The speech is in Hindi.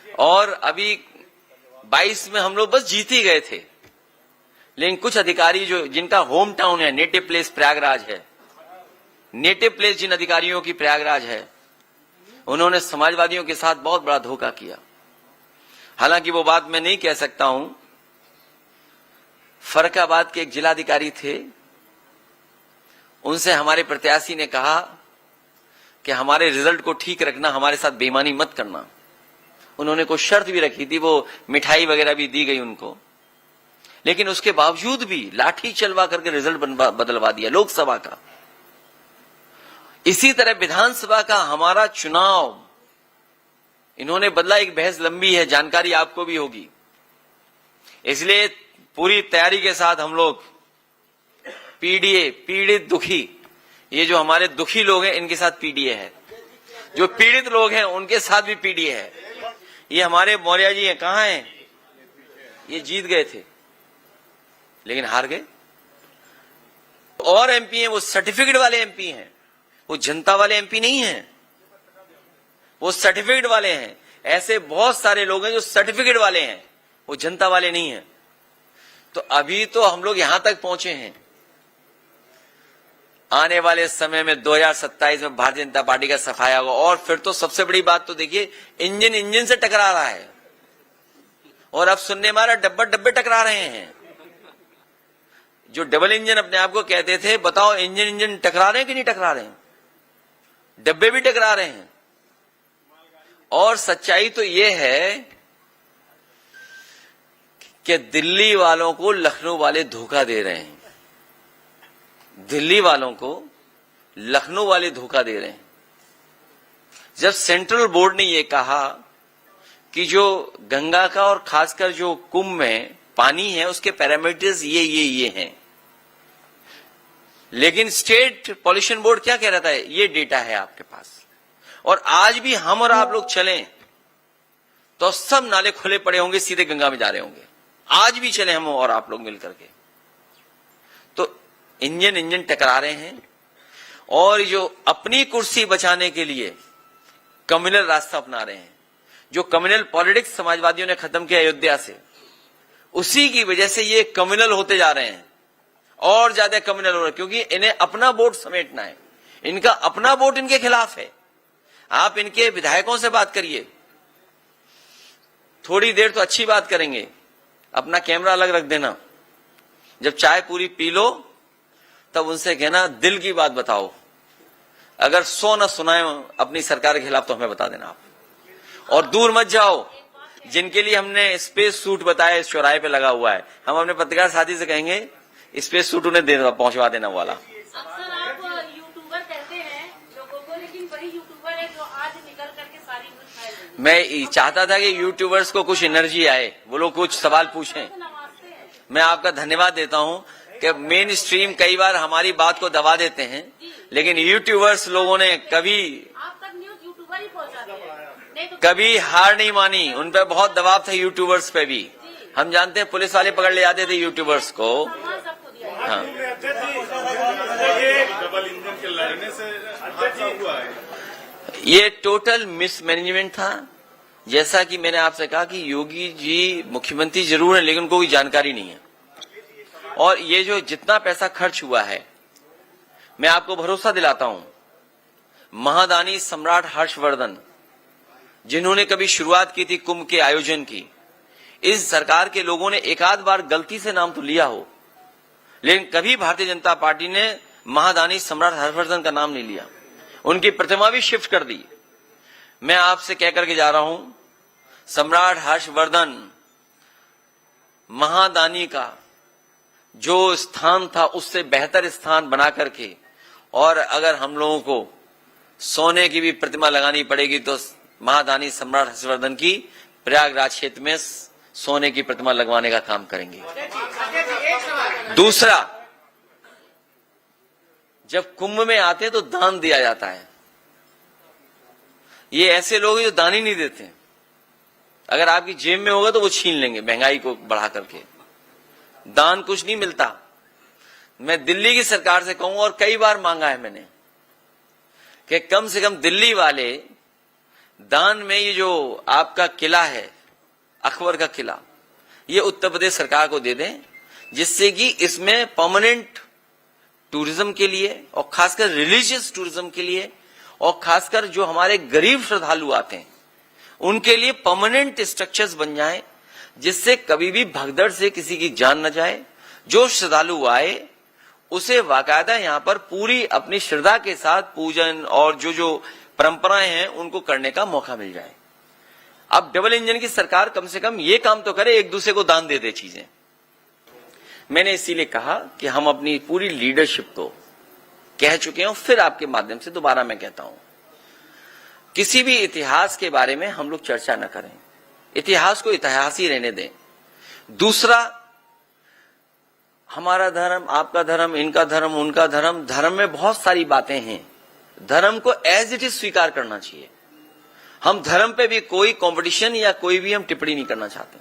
और अभी 22 में हम लोग बस जीत ही गए थे, लेकिन कुछ अधिकारी जो जिनका होम टाउन है, नेटिव प्लेस प्रयागराज है, नेटिव प्लेस जिन अधिकारियों की प्रयागराज है, उन्होंने समाजवादियों के साथ बहुत बड़ा धोखा किया। हालांकि वो बात मैं नहीं कह सकता हूं। फर्रुखाबाद के एक जिलाधिकारी थे, उनसे हमारे प्रत्याशी ने कहा कि हमारे रिजल्ट को ठीक रखना, हमारे साथ बेईमानी मत करना। उन्होंने कोई शर्त भी रखी थी, वो मिठाई वगैरह भी दी गई उनको, लेकिन उसके बावजूद भी लाठी चलवा करके रिजल्ट बदलवा दिया लोकसभा का। इसी तरह विधानसभा का हमारा चुनाव इन्होंने बदला। एक बहस लंबी है, जानकारी आपको भी होगी, इसलिए पूरी तैयारी के साथ हम लोग पीडीए, पीड़ित दुखी, ये जो हमारे दुखी लोग हैं इनके साथ पीडीए है, जो पीड़ित लोग हैं उनके साथ भी पीडीए है। ये हमारे मौर्य जी हैं, कहां हैं? ये जीत गए थे लेकिन हार गए। और एमपी हैं, वो सर्टिफिकेट वाले एमपी हैं, वो जनता वाले एमपी नहीं हैं, वो सर्टिफिकेट वाले हैं। ऐसे बहुत सारे लोग हैं जो सर्टिफिकेट वाले हैं, वो जनता वाले नहीं हैं। तो अभी तो हम लोग यहां तक पहुंचे हैं, आने वाले समय में 2027 में भारतीय जनता पार्टी का सफाया होगा। और फिर तो सबसे बड़ी बात तो देखिए, इंजन इंजन से टकरा रहा है, और अब सुनने मारा डब्बे डब्बे टकरा रहे हैं। जो डबल इंजन अपने आप को कहते थे, बताओ इंजन इंजन टकरा रहे हैं कि नहीं टकरा रहे हैं? डब्बे भी टकरा रहे हैं। और सच्चाई तो यह है कि दिल्ली वालों को लखनऊ वाले धोखा दे रहे हैं, दिल्ली वालों को लखनऊ वाले धोखा दे रहे हैं। जब सेंट्रल बोर्ड ने यह कहा कि जो गंगा का और खासकर जो कुंभ में पानी है उसके पैरामीटर्स ये हैं, लेकिन स्टेट पॉल्यूशन बोर्ड क्या कह रहा था? ये डेटा है आपके पास। और आज भी हम और आप लोग चलें तो सब नाले खुले पड़े होंगे, सीधे गंगा में जा रहे होंगे। आज भी चले हम और आप लोग मिलकर के, तो इंजन इंजन टकरा रहे हैं। और जो अपनी कुर्सी बचाने के लिए कम्युनल रास्ता अपना रहे हैं, जो कम्युनल पॉलिटिक्स समाजवादियों ने खत्म किया अयोध्या से, उसी की वजह से ये कम्युनल होते जा रहे हैं, और ज्यादा कम्युनल हो रहे हैं, क्योंकि इन्हें अपना वोट समेटना है। इनका अपना वोट इनके खिलाफ है। आप इनके विधायकों से बात करिए, थोड़ी देर तो अच्छी बात करेंगे, अपना कैमरा अलग रख देना, जब चाय पूरी पी लो तब उनसे कहना दिल की बात बताओ। अगर 100 न सुनाए अपनी सरकार के खिलाफ तो हमें बता देना आप। और दूर मत जाओ, जिनके लिए हमने स्पेस सूट बताया इस चौराहे पे लगा हुआ है, हम अपने पत्रकार साथी से कहेंगे स्पेस सूट उन्हें पहुंचवा देना वाला। अक्सर आप यूट्यूबर कहते हैं लोगों को, लेकिन वही यूट्यूबर है जो आज निकल करके सारी न्यूज़ फैल रही है। मैं चाहता था कि यूट्यूबर्स को कुछ एनर्जी आए, वो लोग कुछ सवाल पूछें। मैं आपका धन्यवाद देता हूं कि मेन स्ट्रीम कई बार हमारी बात को दबा देते हैं, लेकिन यूट्यूबर्स लोगों ने कभी आप तक न्यूज़ यूट्यूबर ही पहुंचाते हैं, कभी हार नहीं मानी। उन पर बहुत दबाव था यूट्यूबर्स पे भी। हम जानते हैं पुलिस वाले पकड़ ले जाते थे यूट्यूबर्स को। हाँ, डबल इंजन के लड़ने से हादसा हुआ है। ये टोटल मिसमैनेजमेंट था। जैसा कि मैंने आपसे कहा कि योगी जी मुख्यमंत्री जरूर है, लेकिन उनको कोई जानकारी नहीं है। और ये जो जितना पैसा खर्च हुआ है, मैं आपको भरोसा दिलाता हूं, महादानी सम्राट हर्षवर्धन जिन्होंने कभी शुरुआत की थी कुंभ के आयोजन की, इस सरकार के लोगों ने एक आध बार गलती से नाम तो लिया हो, लेकिन कभी भारतीय जनता पार्टी ने महादानी सम्राट हर्षवर्धन का नाम नहीं लिया। उनकी प्रतिमा भी शिफ्ट कर दी। मैं आपसे कह करके जा रहा हूं, सम्राट हर्षवर्धन महादानी का जो स्थान था उससे बेहतर स्थान बना करके, और अगर हम लोगों को सोने की भी प्रतिमा लगानी पड़ेगी तो महादानी सम्राट हर्षवर्धन की प्रयागराज क्षेत्र में सोने की प्रतिमा लगवाने का काम करेंगे। दूसरा, जब कुंभ में आते हैं तो दान दिया जाता है। ये ऐसे लोग हैं जो दान ही नहीं देते। अगर आपकी जेब में होगा तो वो छीन लेंगे महंगाई को बढ़ा करके। दान कुछ नहीं मिलता। मैं दिल्ली की सरकार से कहूंगा, और कई बार मांगा है मैंने, कि कम से कम दिल्ली वाले दान में ये जो आपका किला है, अकबर का किला, ये उत्तर प्रदेश सरकार को दे दें, जिससे कि इसमें परमानेंट टूरिज्म के लिए और खासकर रिलीजियस टूरिज्म के लिए और खासकर जो हमारे गरीब श्रद्धालु आते हैं उनके लिए परमानेंट स्ट्रक्चर्स बन जाएं, जिससे कभी भी भगदड़ से किसी की जान न जाए। जो श्रद्धालु आए उसे बाकायदा यहाँ पर पूरी अपनी श्रद्धा के साथ पूजन और जो परंपराएं हैं उनको करने का मौका मिल जाए। अब डबल इंजन की सरकार कम से कम ये काम तो करे, एक दूसरे को दान दे दे चीजें। मैंने इसीलिए कहा कि हम अपनी पूरी लीडरशिप को कह चुके हैं, फिर आपके माध्यम से दोबारा मैं कहता हूं, किसी भी इतिहास के बारे में हम लोग चर्चा न करें, इतिहास को इतिहास ही रहने दें। दूसरा, हमारा धर्म, आपका धर्म, इनका धर्म, उनका धर्म, धर्म में बहुत सारी बातें हैं, धर्म को एज इट इज स्वीकार करना चाहिए। हम धर्म पे भी कोई कंपटीशन या कोई भी हम टिप्पणी नहीं करना चाहते।